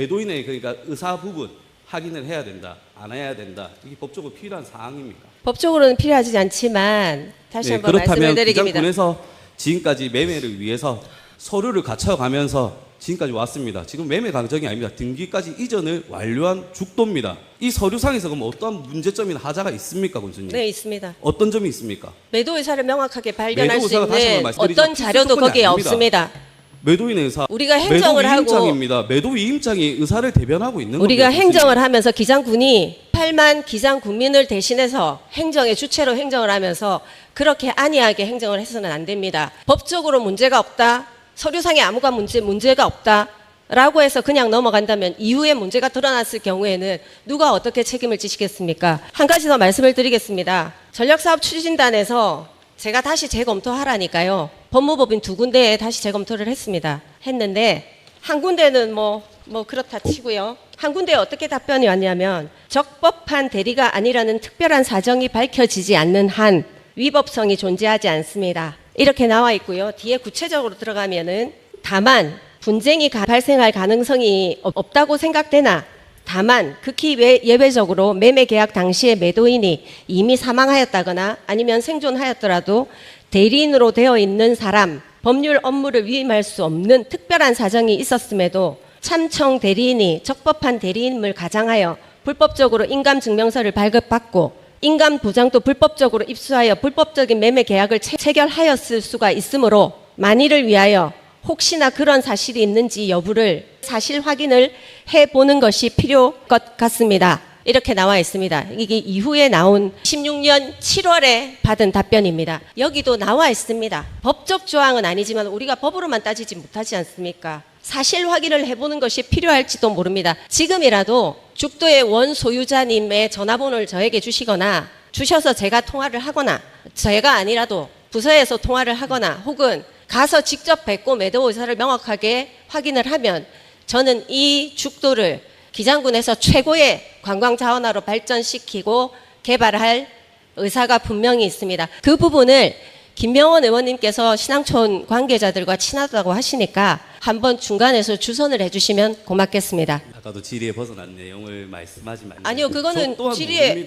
매도인의 그러니까 의사 부분 확인을 해야 된다, 안 해야 된다. 이게 법적으로 필요한 사항입니까? 법적으로는 필요하지 않지만 다시 한번 말씀을 그렇다면 드리겠습니다. 기장군에서 지금까지 매매를 위해서 서류를 갖춰가면서 지금까지 왔습니다. 지금 매매 과정이 아닙니다. 등기까지 이전을 완료한 죽도입니다. 이 서류상에서 그럼 어떠한 문제점이나 하자가 있습니까, 군수님? 네, 있습니다. 어떤 점이 있습니까? 매도 의사를 명확하게 발견할 수 매도 의사가 다시 한번 있는 말씀드리지만 어떤 자료도 필수 조건이 거기에 아닙니다. 없습니다. 매도인의 의사, 우리가 행정을 하고 매도위임장입니다. 매도위임장이 의사를 대변하고 있는 겁니다. 우리가 군수님. 행정을 하면서 기장군이 8만 기장 국민을 대신해서 행정의 주체로 행정을 하면서 그렇게 안이하게 행정을 해서는 안 됩니다. 법적으로 문제가 없다, 서류상에 아무가 문제가 없다라고 해서 그냥 넘어간다면 이후에 문제가 드러났을 경우에는 누가 어떻게 책임을 지시겠습니까? 한 가지 더 말씀을 드리겠습니다. 전략사업 추진단에서 제가 다시 재검토하라니까요. 법무법인 2군데에 다시 재검토를 했는데 한 군데는 뭐 그렇다 치고요. 한 군데에 어떻게 답변이 왔냐면 적법한 대리가 아니라는 특별한 사정이 밝혀지지 않는 한 위법성이 존재하지 않습니다. 이렇게 나와 있고요. 뒤에 구체적으로 들어가면은 다만 분쟁이 발생할 가능성이 없다고 생각되나 다만 극히 예외적으로 매매 계약 당시에 매도인이 이미 사망하였다거나 아니면 생존하였더라도 대리인으로 되어 있는 사람, 법률 업무를 위임할 수 없는 특별한 사정이 있었음에도 참청 대리인이 적법한 대리인임을 가장하여 불법적으로 인감증명서를 발급받고 인감도장도 불법적으로 입수하여 불법적인 매매 계약을 체결하였을 수가 있으므로 만일을 위하여 혹시나 그런 사실이 있는지 여부를 사실 확인을 해보는 것이 필요할 것 같습니다. 이렇게 나와 있습니다. 이게 이후에 나온 16년 7월에 받은 답변입니다. 여기도 나와 있습니다. 법적 조항은 아니지만 우리가 법으로만 따지지 못하지 않습니까? 사실 확인을 해보는 것이 필요할지도 모릅니다. 지금이라도 죽도의 원 소유자님의 전화번호를 저에게 주시거나 주셔서 제가 통화를 하거나 제가 아니라도 부서에서 통화를 하거나 혹은 가서 직접 뵙고 매도 의사를 명확하게 확인을 하면 저는 이 죽도를 기장군에서 최고의 관광 자원화로 발전시키고 개발할 의사가 분명히 있습니다. 그 부분을 김명원 의원님께서 신앙촌 관계자들과 친하다고 하시니까 한번 중간에서 주선을 해주시면 고맙겠습니다. 아까도 질의에 벗어난 내용을 말씀하지만 아니요, 그거는 질의에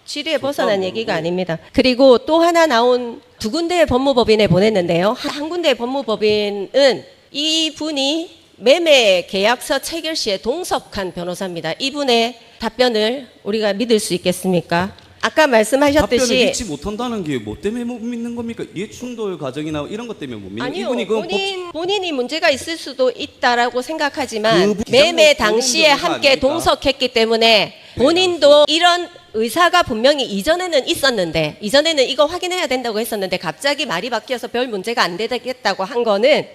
질의에 벗어난 얘기가 아닙니다. 그리고 또 하나 나온 2군데의 법무법인에 보냈는데요. 한 군데의 법무법인은 이분이 매매 계약서 체결 시에 동석한 변호사입니다. 이분의 답변을 우리가 믿을 수 있겠습니까? 아까 말씀하셨듯이 답변을 믿지 못한다는 게 뭐 때문에 못 믿는 겁니까? 이해충돌 과정이나 이런 것 때문에 못 믿는 아니요. 이분이 본인이 문제가 있을 수도 있다라고 생각하지만 그 매매 기장국 당시에 고문 함께 아닙니까? 동석했기 때문에 본인도 이런 의사가 분명히 이전에는 있었는데 이전에는 이거 확인해야 된다고 했었는데 갑자기 말이 바뀌어서 별 문제가 안 되겠다고 한 거는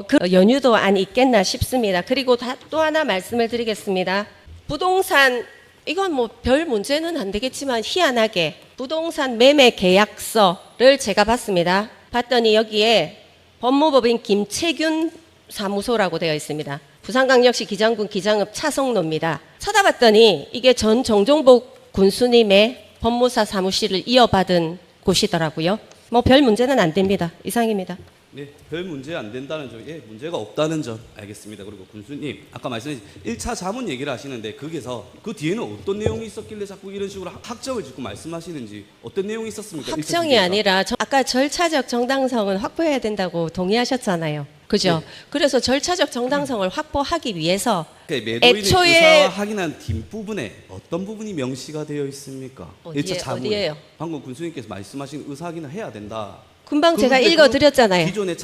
그 연유도 안 있겠나 싶습니다. 그리고 또 하나 말씀을 드리겠습니다. 부동산 이건 뭐 별 문제는 안 되겠지만 희한하게 부동산 매매 계약서를 제가 봤습니다. 봤더니 여기에 법무법인 김채균 사무소라고 되어 있습니다. 부산광역시 기장군 기장읍 차성로입니다. 찾아봤더니 이게 전 정종복 군수님의 법무사 사무실을 이어받은 곳이더라고요. 뭐 별 문제는 안 됩니다. 이상입니다. 네, 별 문제 안 된다는 점, 예, 문제가 없다는 점 알겠습니다. 그리고 군수님, 아까 말씀하신 1차 자문 얘기를 하시는데 거기서 그 뒤에는 어떤 내용이 있었길래 자꾸 이런 식으로 학정을 짓고 말씀하시는지 어떤 내용이 있었습니까? 확정이 아니라 아까 절차적 정당성은 확보해야 된다고 동의하셨잖아요. 그죠? 네. 그래서 절차적 정당성을 확보하기 위해서 매도인의 애초에 의사와 확인한 뒷부분에 어떤 부분이 명시가 되어 있습니까? 어디에, 1차 자문. 어디에요? 방금 군수님께서 말씀하신 의사 확인을 해야 된다. 금방 제가 그런데 읽어드렸잖아요. 기존에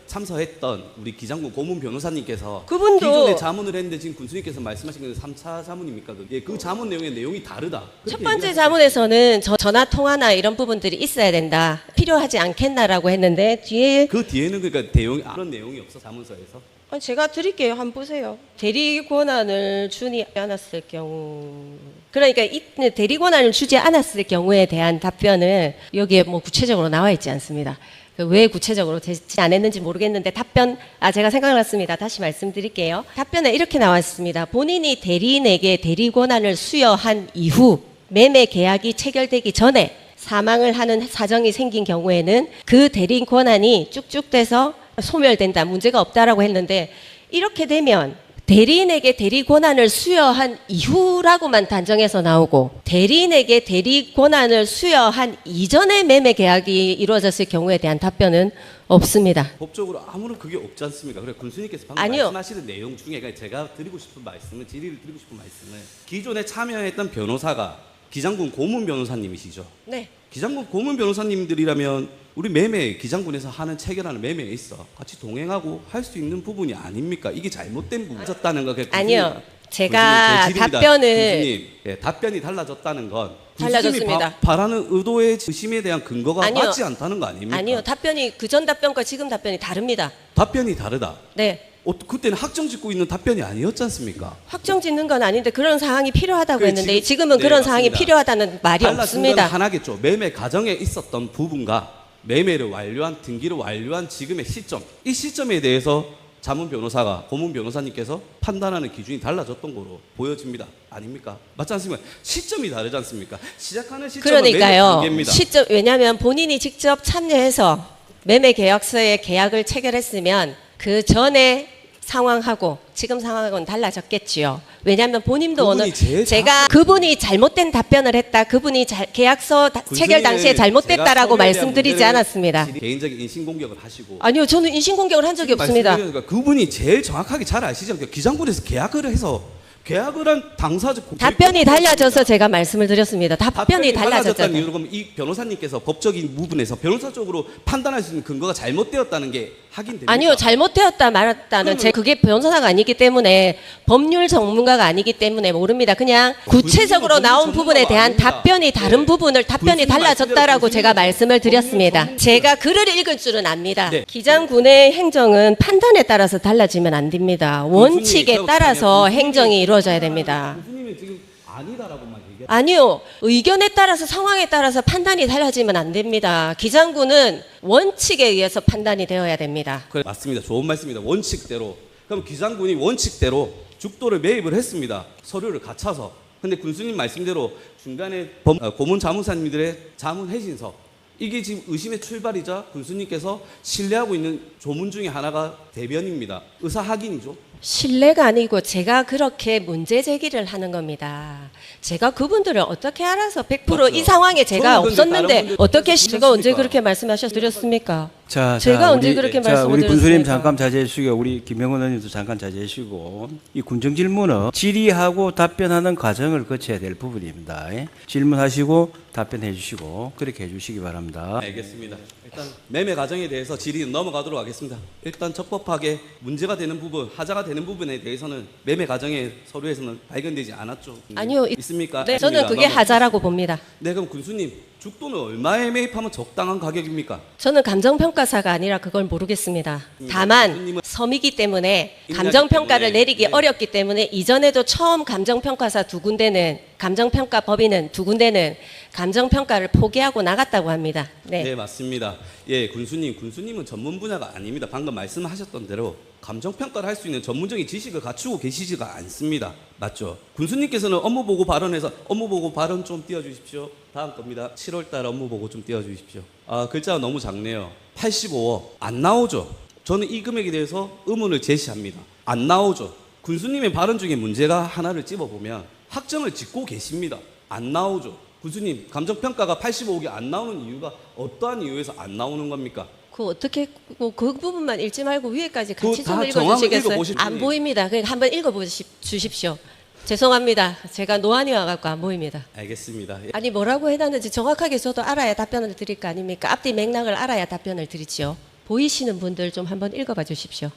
참서했던 우리 기장군 고문 변호사님께서 그분도 기존에 자문을 했는데 지금 군수님께서 말씀하신 건 3차 자문입니까? 그게 그 자문 내용의 내용이 다르다. 첫 번째 자문에서는 전화 통화나 이런 부분들이 있어야 된다. 필요하지 않겠나라고 했는데 뒤에 그 뒤에는 그러니까 대용 그런 내용이 없어 자문서에서. 제가 드릴게요. 한번 보세요. 대리 권한을 주지 않았을 경우 그러니까 이 대리 권한을 주지 않았을 경우에 대한 답변은 여기에 뭐 구체적으로 나와 있지 않습니다. 왜 구체적으로 제시 안 했는지 모르겠는데 답변 제가 생각났습니다. 다시 말씀드릴게요. 답변에 이렇게 나왔습니다. 본인이 대리인에게 대리 권한을 수여한 이후 매매 계약이 체결되기 전에 사망을 하는 사정이 생긴 경우에는 그 대리인 권한이 쭉쭉 돼서 소멸된다. 문제가 없다라고 했는데 이렇게 되면 대리인에게 대리 권한을 수여한 이후라고만 단정해서 나오고 대리인에게 대리 권한을 수여한 이전에 매매 계약이 이루어졌을 경우에 대한 답변은 없습니다. 법적으로 아무런 그게 없지 않습니까? 그래 군수님께서 방금 아니요. 말씀하시는 내용 중에 그러니까 제가 드리고 싶은 말씀은 질의를 드리고 싶은 말씀은 기존에 참여했던 변호사가 기장군 고문 변호사님이시죠. 네. 기장군 고문 변호사님들이라면 우리 매매 기장군에서 하는 체결하는 매매에 있어 같이 동행하고 할 수 있는 부분이 아닙니까? 이게 잘못된 부분이었다는 거. 아니요. 제가 답변을 군수님, 예, 답변이 달라졌다는 건 달라졌습니다. 바라는 의도의 의심에 대한 근거가 아니요. 맞지 않다는 거 아닙니까? 아니요. 답변이 그전 답변과 지금 답변이 다릅니다. 답변이 다르다. 네. 그때는 확정 짓고 있는 답변이 아니었지 않습니까? 확정 짓는 건 아닌데 그런 사항이 필요하다고 그래, 했는데 지금- 지금은 네, 그런 맞습니다. 사항이 필요하다는 말이 달라진 건 없습니다. 하나겠죠. 매매 과정에 있었던 부분과 매매를 완료한 등기를 완료한 지금의 시점, 이 시점에 대해서 자문 변호사가 고문 변호사님께서 판단하는 기준이 달라졌던 거로 보여집니다. 아닙니까? 맞지 않습니까? 시점이 다르지 않습니까? 시작하는 시점은 매매 그러니까요. 단계입니다. 시점 왜냐하면 본인이 직접 참여해서 매매 계약서에 계약을 체결했으면 그 전에 상황하고 지금 상황은 달라졌겠지요. 왜냐하면 본인도 그분이 오늘 제일 제가 그분이 잘못된 답변을 했다. 그분이 계약서 체결 당시에 잘못됐다라고 말씀드리지 않았습니다. 개인적인 인신공격을 하시고 아니요, 저는 인신공격을 한 적이 없습니다. 말씀드리니까 그분이 제일 정확하게 잘 아시죠? 기장군에서 계약을 해서 계약을 한 당사자 답변이 달라져서 제가 말씀을 드렸습니다. 답변이 달라졌다는 달라졌잖아요. 이유로 그럼 이 변호사님께서 법적인 부분에서 변호사적으로 판단할 수 있는 근거가 잘못되었다는 게 확인됩니까? 아니요, 잘못되었다 말았다는 제 그게 변호사가 아니기 때문에 법률 전문가가 아니기 때문에 모릅니다. 그냥 구체적으로 나온 부분에 대한 답변이 다른 부분을 답변이 달라졌다라고 제가 말씀을 드렸습니다. 제가 글을 읽을 줄은 압니다. 네. 기장군의 행정은 판단에 따라서 달라지면 안 됩니다. 원칙에 따라서 행정이 이루어져야 됩니다. 교수님이 지금 아니다라고만 얘기해. 아니요. 의견에 따라서 상황에 따라서 판단이 달라지면 안 됩니다. 기장군은 원칙에 의해서 판단이 되어야 됩니다. 그래, 맞습니다. 좋은 말씀입니다. 원칙대로. 그럼 기장군이 원칙대로 죽도를 매입을 했습니다. 서류를 갖춰서. 근데 군수님 말씀대로 중간에 고문 자문사님들의 자문 해신서 이게 지금 의심의 출발이자 군수님께서 신뢰하고 있는 조문 중에 하나가 대변입니다. 의사 확인이죠. 신뢰가 아니고 제가 그렇게 문제 제기를 하는 겁니다. 제가 그분들을 어떻게 알아서 100% 맞죠. 이 상황에 제가 저는 근데 다른 없었는데 분들 어떻게 제가 언제 그렇습니까? 그렇게 말씀하셨드렸습니까? 자, 제가 언제 우리, 그렇게 자, 우리 군수님 말씀드렸습니까? 잠깐 자제해 주시고 우리 김영훈 의원님도 잠깐 자제해 주시고 이 군정 질문은 질의하고 답변하는 과정을 거쳐야 될 부분입니다. 예? 질문하시고 답변해 주시고 그렇게 해 주시기 바랍니다. 알겠습니다. 일단 매매 과정에 대해서 질의 넘어가도록 하겠습니다. 일단 적법하게 문제가 되는 부분, 하자가 되는 부분에 대해서는 매매 과정의 서류에서는 발견되지 않았죠. 아니요. 있습니까? 네, 저는 있습니다. 그게 하자라고 봅니다. 네, 그럼 군수님 죽도는 얼마에 매입하면 적당한 가격입니까? 저는 감정평가사가 아니라 그걸 모르겠습니다. 다만 섬이기 때문에 감정평가를 때문에, 내리기 네. 어렵기 때문에 이전에도 처음 감정평가사 두 군데는 감정평가 법인은 두 군데는 감정평가를 포기하고 나갔다고 합니다. 네, 네. 맞습니다. 예, 군수님은 전문 분야가 아닙니다. 방금 말씀하셨던 대로 감정평가를 할 수 있는 전문적인 지식을 갖추고 계시지가 않습니다. 맞죠? 군수님께서는 업무보고 발언에서 업무보고 발언 좀 띄워주십시오. 다음 겁니다. 7월달 업무보고 좀 띄워주십시오. 아, 글자가 너무 작네요. 85억 안 나오죠? 저는 이 금액에 대해서 의문을 제시합니다. 안 나오죠? 군수님의 발언 중에 문제가 하나를 찝어보면 확정을 짓고 계십니다. 안 나오죠? 군수님, 감정평가가 85억이 안 나오는 이유가 어떠한 이유에서 안 나오는 겁니까? 그 어떻게 그 부분만 읽지 말고 위에까지 그거 같이 다 좀 정황을 읽어주시겠어요? 읽어보실 안 분이- 보입니다. 그러니까 한번 읽어주십시오. 죄송합니다. 제가 노안이 와갖고 안 보입니다. 알겠습니다. 예. 아니 뭐라고 해놨는지 정확하게 저도 알아야 답변을 드릴 거 아닙니까? 앞뒤 맥락을 알아야 답변을 드리지요. 보이시는 분들 좀 한번 읽어봐 주십시오.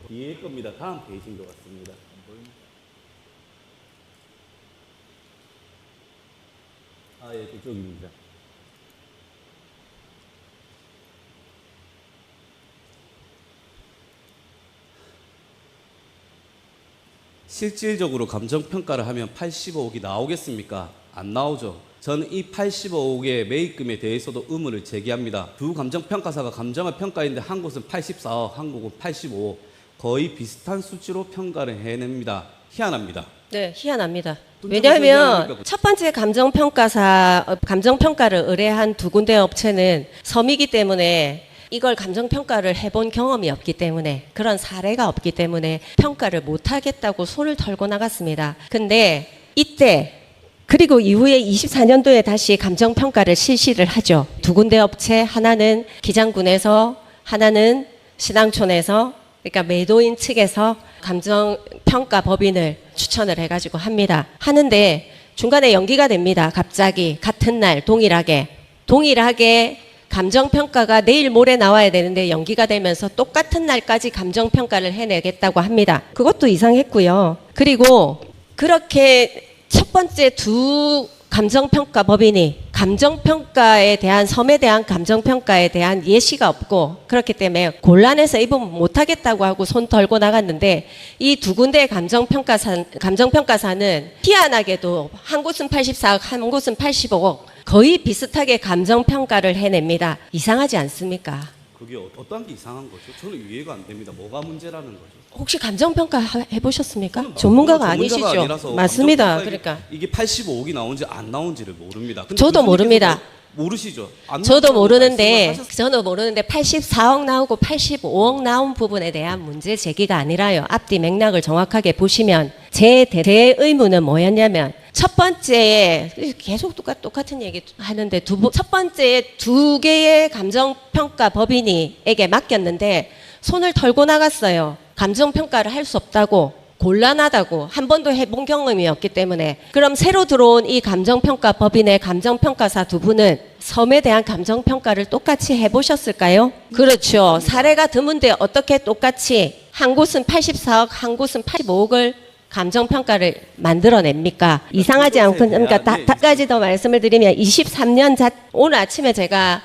뒤에 겁니다. 다음 페이지인 것 같습니다. 아, 예, 그쪽입니다. 실질적으로 감정평가를 하면 85억이 나오겠습니까? 안 나오죠. 저는 이 85억의 매입금에 대해서도 의문을 제기합니다. 두 감정평가사가 감정을 평가했는데 한 곳은 84억, 한 곳은 85억. 거의 비슷한 수치로 평가를 해냅니다. 희한합니다. 네, 희한합니다. 돈 왜냐하면 주고 첫 번째 감정평가를 의뢰한 두 군데 업체는 섬이기 때문에 이걸 감정평가를 해본 경험이 없기 때문에 그런 사례가 없기 때문에 평가를 못하겠다고 손을 털고 나갔습니다. 근데 이때 그리고 이후에 24년도에 다시 감정평가를 실시를 하죠. 두 군데 업체, 하나는 기장군에서 하나는 신앙촌에서, 그러니까 매도인 측에서 감정평가 법인을 추천을 해가지고 합니다. 하는데 중간에 연기가 됩니다. 갑자기 같은 날 동일하게 감정평가가 내일 모레 나와야 되는데 연기가 되면서 똑같은 날까지 감정평가를 해내겠다고 합니다. 그것도 이상했고요. 그리고 그렇게 첫 번째 두 감정평가 법인이 감정평가에 대한 섬에 대한 감정평가에 대한 예시가 없고 그렇기 때문에 곤란해서 이 부분 못하겠다고 하고 손 털고 나갔는데 이 두 군데의 감정평가사는 희한하게도 한 곳은 84억 한 곳은 85억 거의 비슷하게 감정평가를 해냅니다. 이상하지 않습니까? 그게 어떤 게 이상한 거죠? 저는 이해가 안 됩니다. 뭐가 문제라는 거죠? 혹시 감정평가 해보셨습니까? 전문가가 아니시죠? 아니라서 맞습니다. 감정평가에 그러니까 이게 85억이 나온지 안 나온지를 모릅니다. 근데 저도 모릅니다. 모르시죠? 안 저도 나온다고 모르는데 말씀을 저는 모르는데 84억 나오고 85억 나온 부분에 대한 문제 제기가 아니라요. 앞뒤 맥락을 정확하게 보시면 제 의문은 뭐였냐면 첫 번째에 계속 똑같은 얘기 하는데 첫 번째에 두 개의 감정평가 법인에게 맡겼는데 손을 털고 나갔어요. 감정평가를 할 수 없다고, 곤란하다고, 한 번도 해본 경험이 없기 때문에. 그럼 새로 들어온 이 감정평가 법인의 감정평가사 두 분은 섬에 대한 감정평가를 똑같이 해보셨을까요? 그렇죠. 사례가 드문데 어떻게 똑같이 한 곳은 84억, 한 곳은 85억을 감정평가를 만들어냅니까? 이상하지 않고, 그러니까 한 가지 더 말씀을 드리면 23년 오늘 아침에 제가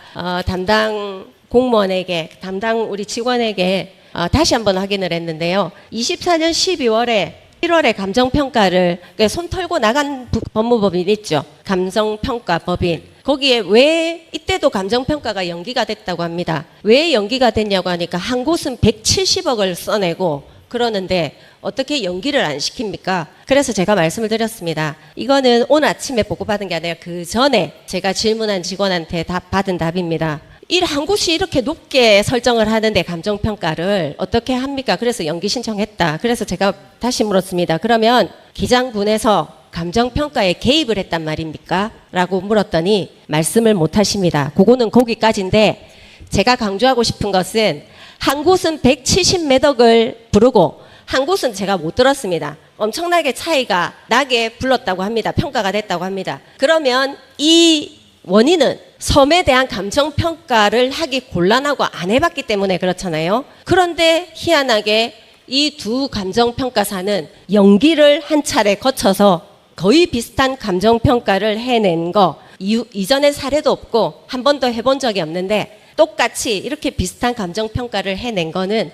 담당 공무원에게, 담당 우리 직원에게 다시 한번 확인을 했는데요. 24년 12월에 1월에 감정평가를 그러니까 손 털고 나간 법무법인 있죠. 감정평가법인. 거기에 왜 이때도 감정평가가 연기가 됐다고 합니다. 왜 연기가 됐냐고 하니까 한 곳은 170억을 써내고 그러는데 어떻게 연기를 안 시킵니까? 그래서 제가 말씀을 드렸습니다. 이거는 오늘 아침에 보고받은 게 아니라 그 전에 제가 질문한 직원한테 받은 답입니다. 한 곳이 이렇게 높게 설정을 하는데 감정평가를 어떻게 합니까? 그래서 연기 신청했다. 그래서 제가 다시 물었습니다. 그러면 기장군에서 감정평가에 개입을 했단 말입니까? 라고 물었더니 말씀을 못 하십니다. 그거는 거기까지인데 제가 강조하고 싶은 것은 한 곳은 170몇 억을 부르고 한 곳은 제가 못 들었습니다. 엄청나게 차이가 나게 불렀다고 합니다. 평가가 됐다고 합니다. 그러면 이 원인은 섬에 대한 감정평가를 하기 곤란하고 안 해봤기 때문에 그렇잖아요. 그런데 희한하게 이 두 감정평가사는 연기를 한 차례 거쳐서 거의 비슷한 감정평가를 해낸 거 이전에 사례도 없고 한 번도 해본 적이 없는데 똑같이 이렇게 비슷한 감정평가를 해낸 거는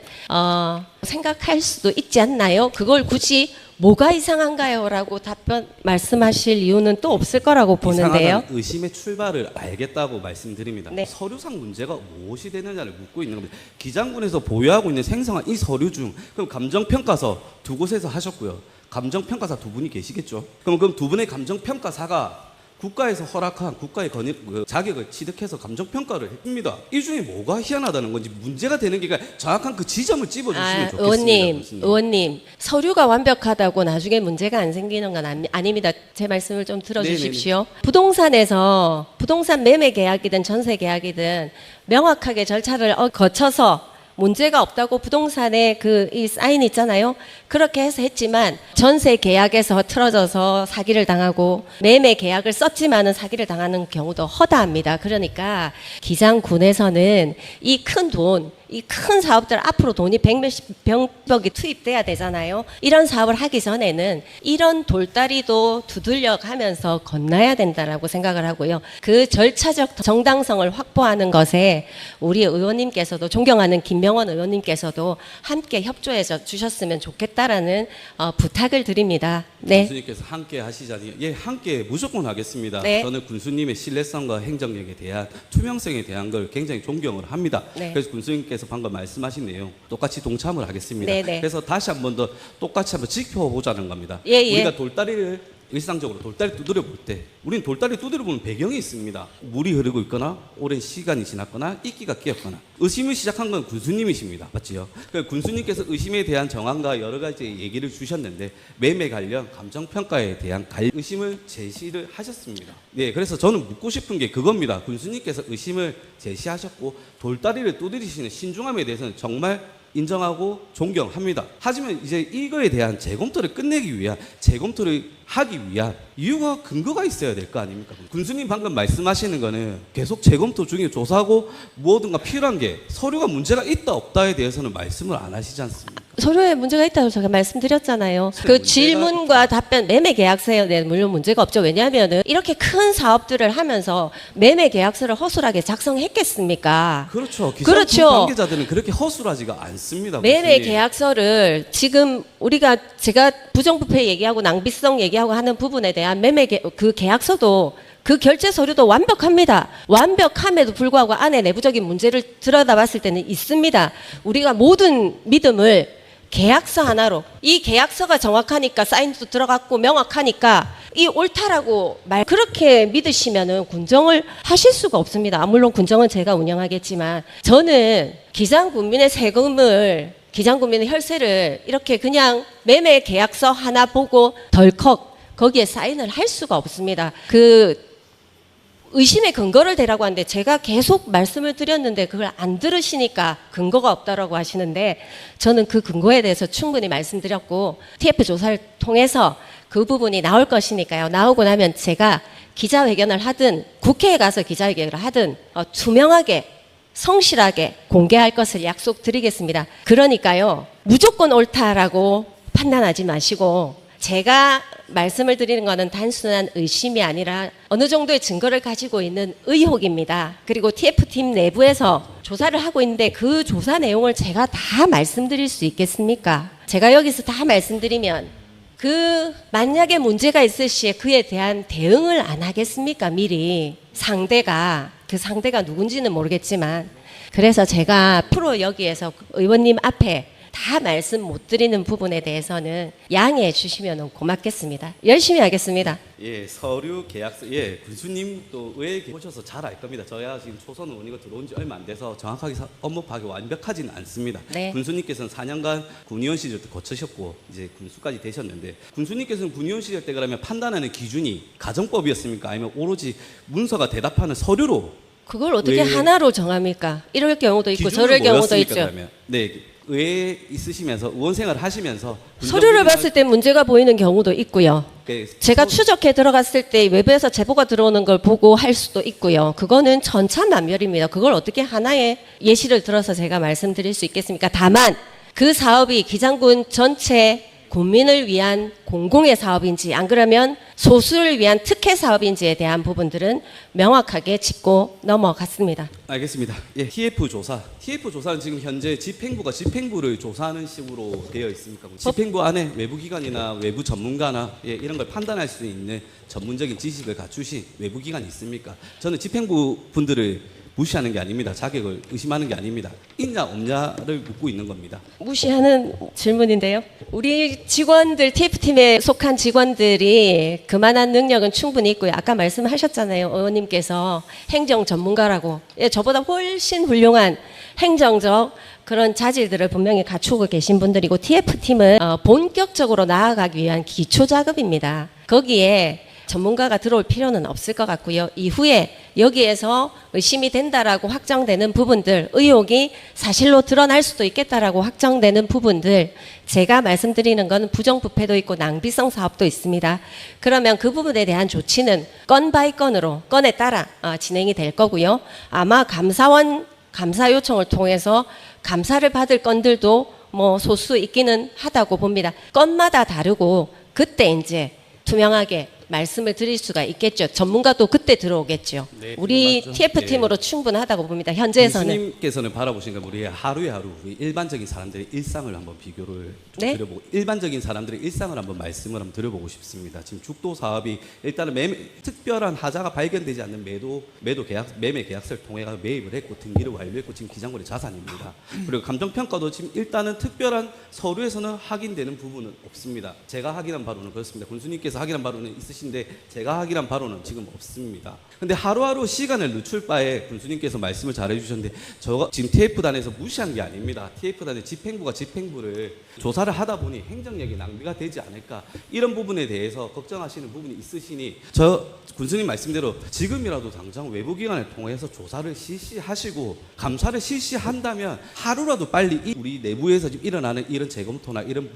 생각할 수도 있지 않나요? 그걸 굳이 뭐가 이상한가요? 라고 답변 말씀하실 이유는 또 없을 거라고 보는데요. 이상하다는 의심의 출발을 알겠다고 말씀드립니다. 네. 서류상 문제가 무엇이 되느냐를 묻고 있는 겁니다. 기장군에서 보유하고 있는 생성한 이 서류 중 그럼 감정평가서 두 곳에서 하셨고요. 감정평가사 두 분이 계시겠죠. 그럼 두 분의 감정평가사가 국가에서 허락한 국가의 자격을 취득해서 감정평가를 했습니다. 이 중에 뭐가 희한하다는 건지 문제가 되는 게 정확한 그 지점을 찝어주시면 좋겠습니다. 의원님, 서류가 완벽하다고 나중에 문제가 안 생기는 건 아닙니다. 제 말씀을 좀 들어주십시오. 네네네. 부동산에서 부동산 매매 계약이든 전세 계약이든 명확하게 절차를 거쳐서 문제가 없다고 부동산에 이 사인 있잖아요. 그렇게 해서 했지만 전세 계약에서 틀어져서 사기를 당하고 매매 계약을 썼지만은 사기를 당하는 경우도 허다합니다. 그러니까 기장군에서는 이 큰 돈, 이 큰 사업들 앞으로 돈이 백몇억이 투입돼야 되잖아요. 이런 사업을 하기 전에는 이런 돌다리도 두들려 가면서 건너야 된다라고 생각을 하고요. 그 절차적 정당성을 확보하는 것에 우리 의원님께서도 존경하는 김명원 의원님께서도 함께 협조해 주셨으면 좋겠다라는 부탁을 드립니다. 네. 군수님께서 함께 하시자니 예, 함께 무조건 하겠습니다. 네. 저는 군수님의 신뢰성과 행정력에 대한 투명성에 대한 걸 굉장히 존경을 합니다. 네. 그래서 군수님께서 방금 말씀하신 내용 똑같이 동참을 하겠습니다. 네네. 그래서 다시 한 번 더 똑같이 한번 지켜보자는 겁니다. 예, 예. 우리가 돌다리를 일상적으로 돌다리 두드려 볼 때 우리는 돌다리 두드려 보는 배경이 있습니다. 물이 흐르고 있거나 오랜 시간이 지났거나 이끼가 끼었거나. 의심을 시작한 건 군수님이십니다. 맞지요? 군수님께서 의심에 대한 정황과 여러 가지 얘기를 주셨는데 매매 관련 감정평가에 대한 의심을 제시를 하셨습니다. 네, 그래서 저는 묻고 싶은 게 그겁니다. 군수님께서 의심을 제시하셨고 돌다리를 두드리시는 신중함에 대해서는 정말 인정하고 존경합니다. 하지만 이제 이거에 대한 재검토를 끝내기 위한, 재검토를 하기 위한 이유가 근거가 있어야 될 거 아닙니까? 군수님 방금 말씀하시는 거는 계속 재검토 중에 조사하고 무엇든가 필요한 게 서류가 문제가 있다 없다에 대해서는 말씀을 안 하시지 않습니까? 서류에 문제가 있다고 제가 말씀드렸잖아요. 그 질문과 답변, 매매 계약서에 대한 물론 문제가 없죠. 왜냐하면은 이렇게 큰 사업들을 하면서 매매 계약서를 허술하게 작성했겠습니까? 그렇죠. 기사부 그렇죠. 관계자들은 그렇게 허술하지가 않습니다. 매매 군수님. 계약서를 지금 제가 부정부패 얘기하고 낭비성 얘기하고 하는 부분에 대한 그 계약서도 그 결제 서류도 완벽합니다. 완벽함에도 불구하고 안에 내부적인 문제를 들여다봤을 때는 있습니다. 우리가 모든 믿음을 계약서 하나로, 이 계약서가 정확하니까 사인도 들어갔고 명확하니까 이 옳다라고 그렇게 믿으시면은 군정을 하실 수가 없습니다. 물론 군정은 제가 운영하겠지만 저는 기장군민의 세금을, 기장군민의 혈세를 이렇게 그냥 매매 계약서 하나 보고 덜컥 거기에 사인을 할 수가 없습니다. 의심의 근거를 대라고 하는데 제가 계속 말씀을 드렸는데 그걸 안 들으시니까 근거가 없다라고 하시는데 저는 그 근거에 대해서 충분히 말씀드렸고 TF 조사를 통해서 그 부분이 나올 것이니까요. 나오고 나면 제가 기자회견을 하든 국회에 가서 기자회견을 하든 투명하게 성실하게 공개할 것을 약속드리겠습니다. 그러니까요. 무조건 옳다라고 판단하지 마시고 제가 말씀을 드리는 것은 단순한 의심이 아니라 어느 정도의 증거를 가지고 있는 의혹입니다. 그리고 TF팀 내부에서 조사를 하고 있는데 그 조사 내용을 제가 다 말씀드릴 수 있겠습니까? 제가 여기서 다 말씀드리면 만약에 문제가 있을 시에 그에 대한 대응을 안 하겠습니까? 미리 그 상대가 누군지는 모르겠지만 그래서 제가 앞으로 여기에서 의원님 앞에 다 말씀 못 드리는 부분에 대해서는 양해해 주시면 고맙겠습니다. 열심히 하겠습니다. 예, 서류 계약서, 예, 군수님 또 의회 보셔서 잘 알 겁니다. 저야 지금 초선 의원이고 들어온 지 얼마 안 돼서 정확하게 업무 파악이 완벽하지는 않습니다. 네. 군수님께서는 4년간 군의원 시절도 거치셨고 이제 군수까지 되셨는데 군수님께서는 군의원 시절 때 그러면 판단하는 기준이 가정법이었습니까? 아니면 오로지 문서가 대답하는 서류로? 그걸 어떻게 하나로 정합니까? 이럴 경우도 있고 저럴 경우도 있죠. 그러면? 네. 의회에 있으시면서 의원 생활을 하시면서 서류를 봤을 때 문제가 보이는 경우도 있고요. 제가 추적해 들어갔을 때 외부에서 제보가 들어오는 걸 보고 할 수도 있고요. 그거는 천차만별입니다. 그걸 어떻게 하나의 예시를 들어서 제가 말씀드릴 수 있겠습니까? 다만 그 사업이 기장군 전체 국민을 위한 공공의 사업인지 안 그러면 소수를 위한 특혜 사업인지에 대한 부분들은 명확하게 짚고 넘어갔습니다. 알겠습니다. 예, TF 조사는 지금 현재 집행부가 집행부를 조사하는 식으로 되어 있습니까? 집행부 안에 외부 기관이나 외부 전문가나 이런 걸 판단할 수 있는 전문적인 지식을 갖추신 외부 기관이 있습니까? 저는 집행부 분들을 무시하는 게 아닙니다. 자격을 의심하는 게 아닙니다. 있냐 없냐를 묻고 있는 겁니다. 무시하는 질문인데요. 우리 직원들, TF팀에 속한 직원들이 그만한 능력은 충분히 있고요. 아까 말씀하셨잖아요. 의원님께서 행정 전문가라고. 예, 저보다 훨씬 훌륭한 행정적 그런 자질들을 분명히 갖추고 계신 분들이고 TF팀은 본격적으로 나아가기 위한 기초 작업입니다. 거기에 전문가가 들어올 필요는 없을 것 같고요. 이후에 여기에서 의심이 된다라고 확정되는 부분들, 의혹이 사실로 드러날 수도 있겠다라고 확정되는 부분들, 제가 말씀드리는 건 부정부패도 있고 낭비성 사업도 있습니다. 그러면 그 부분에 대한 조치는 건 바이 건으로, 건에 따라 진행이 될 거고요. 아마 감사원 감사 요청을 통해서 감사를 받을 건들도 소수 있기는 하다고 봅니다. 건마다 다르고 그때 이제 투명하게 말씀을 드릴 수가 있겠죠. 전문가도 그때 들어오겠죠. 네, 우리 맞죠. TF팀으로 충분하다고 봅니다. 현재에서는. 교수님께서는 바라보시는 건 우리의 하루에 하루 우리 일반적인 사람들의 일상을 한번 비교를 좀 네? 드려보고 일반적인 사람들의 일상을 한번 말씀을 한번 드려보고 싶습니다. 지금 죽도 사업이 일단은 특별한 하자가 발견되지 않는 매매 계약서를 통해 매입을 했고 등기를 완료했고 지금 기장군의 자산입니다. 그리고 감정평가도 지금 일단은 특별한 서류에서는 확인되는 부분은 없습니다. 제가 확인한 바로는 그렇습니다. 군수님께서 확인한 바로는 있으신데 제가 확인한 바로는 지금 없습니다. 근데 하루하루 시간을 늦출 바에 군수님께서 말씀을 잘해 주셨는데 저가 지금 TF단에서 무시한 게 아닙니다. TF단의 집행부가 집행부를 조사를 하다 보니 행정력이 낭비가 되지 않을까 이런 부분에 대해서 걱정하시는 부분이 있으시니 저 군수님 말씀대로 지금이라도 당장 외부기관을 통해서 조사를 실시하시고 감사를 실시한다면 하루라도 빨리 우리 내부에서 지금 일어나는 이런 재검토나 이런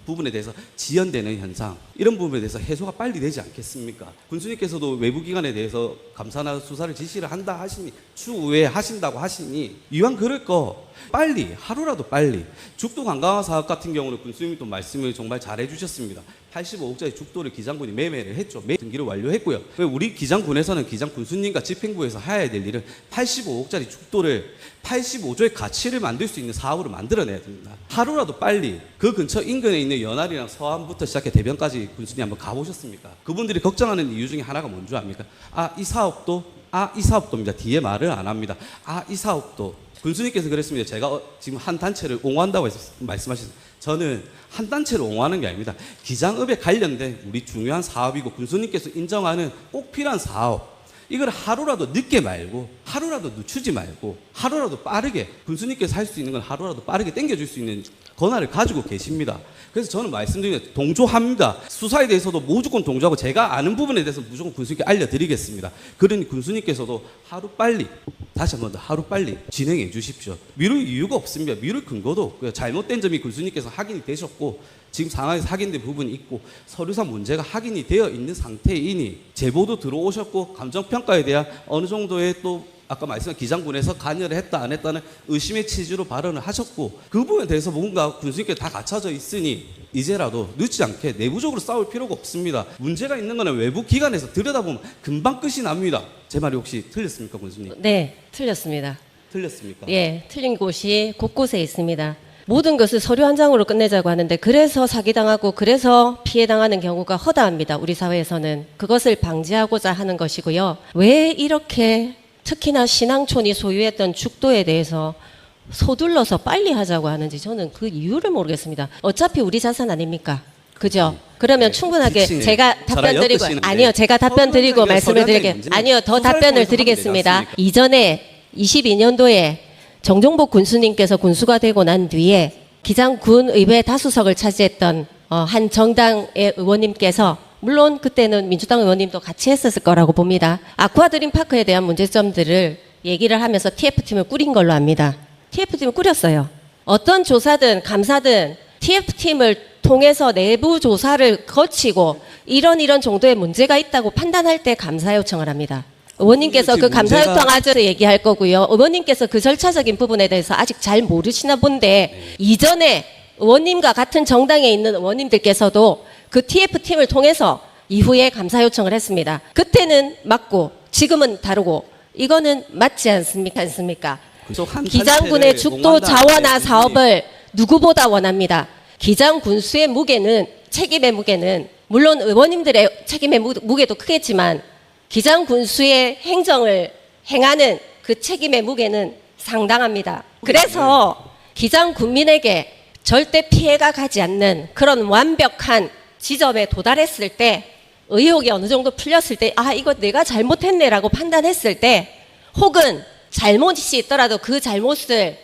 부분에 대해서 지연되는 현상 이런 부분에 대해서 해소가 빨리 되지 않겠습니까? 군수님께서도 외부기관에 대해서 감사나 수사를 지시를 한다 하시니 추후에 하신다고 하시니 이왕 그럴 거 빨리 하루라도 빨리 죽도 관광화 사업 같은 경우는 군수님이 또 말씀을 정말 잘해 주셨습니다. 85억짜리 죽도를 기장군이 매매를 했죠. 등기를 완료했고요. 우리 기장군에서는 기장 군수님과 집행부에서 해야 될 일은 85억짜리 죽도를 85조의 가치를 만들 수 있는 사업으로 만들어내야 됩니다. 하루라도 빨리 그 근처 인근에 있는 연안이랑 서안부터 시작해 대변까지 군수님 한번 가보셨습니까? 그분들이 걱정하는 이유 중에 하나가 뭔지 압니까? 이 사업도입니다. 뒤에 말을 안 합니다. 이 사업도 군수님께서 그랬습니다. 제가 지금 한 단체를 옹호한다고 말씀하셨어요. 저는 한 단체를 옹호하는 게 아닙니다. 기장업에 관련된 우리 중요한 사업이고 군수님께서 인정하는 꼭 필요한 사업 이걸 하루라도 늦게 말고 하루라도 늦추지 말고 하루라도 빠르게 군수님께서 할 수 있는 건 하루라도 빠르게 당겨줄 수 있는 권한을 가지고 계십니다. 그래서 저는 말씀드리는 동조합니다. 수사에 대해서도 무조건 동조하고 제가 아는 부분에 대해서 무조건 군수님께 알려드리겠습니다. 그러니 군수님께서도 하루빨리 다시 한 번 더 하루빨리 진행해 주십시오. 미룰 이유가 없습니다. 미룰 근거도 없고요. 잘못된 점이 군수님께서 확인이 되셨고 지금 상황에서 확인된 부분이 있고 서류상 문제가 확인이 되어 있는 상태이니 제보도 들어오셨고 감정평가에 대한 어느 정도의 또 아까 말씀한 기장군에서 관여를 했다 안 했다는 의심의 취지로 발언을 하셨고 그 부분에 대해서 뭔가 군수님께 다 갖춰져 있으니 이제라도 늦지 않게 내부적으로 싸울 필요가 없습니다. 문제가 있는 거는 외부 기관에서 들여다보면 금방 끝이 납니다. 제 말이 혹시 틀렸습니까, 군수님? 네, 틀렸습니다. 틀렸습니까? 예, 틀린 곳이 곳곳에 있습니다. 모든 것을 서류 한 장으로 끝내자고 하는데 그래서 사기당하고 그래서 피해당하는 경우가 허다합니다. 우리 사회에서는. 그것을 방지하고자 하는 것이고요. 왜 이렇게 특히나 신앙촌이 소유했던 죽도에 대해서 서둘러서 빨리 하자고 하는지 저는 그 이유를 모르겠습니다. 어차피 우리 자산 아닙니까? 그죠? 그러면 충분하게 제가 답변 드리고 아니요, 제가 답변 드리고 말씀을 드리게 아니요, 더 답변을 드리겠습니다. 이전에 22년도에 정종복 군수님께서 군수가 되고 난 뒤에 기장군 의회 다수석을 차지했던 한 정당의 의원님께서 물론 그때는 민주당 의원님도 같이 했었을 거라고 봅니다. 아쿠아드림파크에 대한 문제점들을 얘기를 하면서 TF팀을 꾸린 걸로 압니다. TF팀을 꾸렸어요. 어떤 조사든 감사든 TF팀을 통해서 내부 조사를 거치고 이런 정도의 문제가 있다고 판단할 때 감사 요청을 합니다. 의원님께서 그 감사 요청 아주 얘기할 거고요. 의원님께서 그 절차적인 부분에 대해서 아직 잘 모르시나 본데 이전에 의원님과 같은 정당에 있는 의원님들께서도 그 TF팀을 통해서 이후에 감사 요청을 했습니다. 그때는 맞고 지금은 다르고 이거는 맞지 않습니까? 기장군의 죽도 자원화 사업을 누구보다 원합니다. 기장 군수의 무게는 책임의 무게는 물론 의원님들의 책임의 무게도 크겠지만 기장 군수의 행정을 행하는 그 책임의 무게는 상당합니다. 그래서 기장 군민에게 절대 피해가 가지 않는 그런 완벽한 지점에 도달했을 때 의혹이 어느 정도 풀렸을 때 이거 내가 잘못했네라고 판단했을 때 혹은 잘못이 있더라도 그 잘못을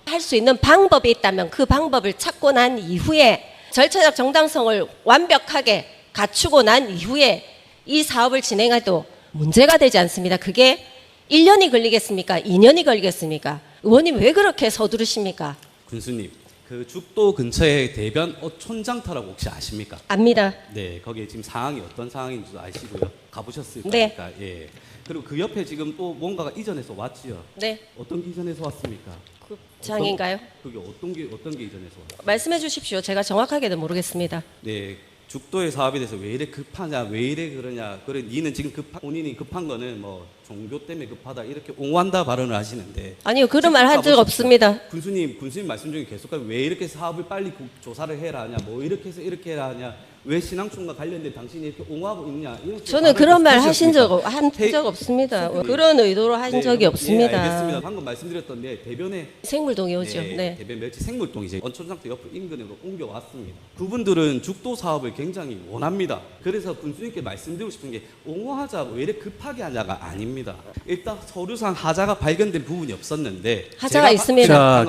할 수 있는 방법이 있다면 그 방법을 찾고 난 이후에 절차적 정당성을 완벽하게 갖추고 난 이후에 이 사업을 진행해도 문제가 되지 않습니다. 그게 1년이 걸리겠습니까? 2년이 걸리겠습니까? 의원님 왜 그렇게 서두르십니까? 군수님, 그 죽도 근처에 대변 촌장터라고 혹시 아십니까? 압니다. 네, 거기에 지금 상황이 어떤 상황인지도 아시고요. 가보셨을 네. 거니까. 예. 그리고 그 옆에 지금 또 뭔가가 이전에서 왔지요. 네. 어떤 게 이전에서 왔습니까? 그 장인가요? 그게 어떤 게 이전에서 왔어요? 말씀해 주십시오. 제가 정확하게는 모르겠습니다. 네, 죽도의 사업에 대해서 왜 이래 급하냐, 왜 이래 그러냐, 그래 니는 지금 본인이 급한 거는 뭐 종교 때문에 급하다 이렇게 옹호한다 발언을 하시는데 아니요, 그런 말 한 적 없습니다. 군수님 말씀 중에 계속 왜 이렇게 사업을 빨리 조사를 해라 하냐, 뭐 이렇게 해서 이렇게 해라 하냐, 왜 신앙촌과 관련된 당신이 이렇게 옹호하고 있냐, 이렇게 저는 그런 말 하신 적 하셨습니까? 없습니다. 그런 의도로 한 적이 네, 없습니다. 알겠습니다. 방금 말씀드렸던 대변에 생물동이 오죠. 네. 대변 멸치 생물동이 이제 원천장터 옆 인근으로 옮겨왔습니다. 그분들은 죽도 사업을 굉장히 원합니다. 그래서 군수님께 말씀드리고 싶은 게 옹호하자 왜 이래 급하게 하냐가 아닙니다. 일단 서류상 하자가 발견된 부분이 없었는데 하자가 제가 있습니다. 자,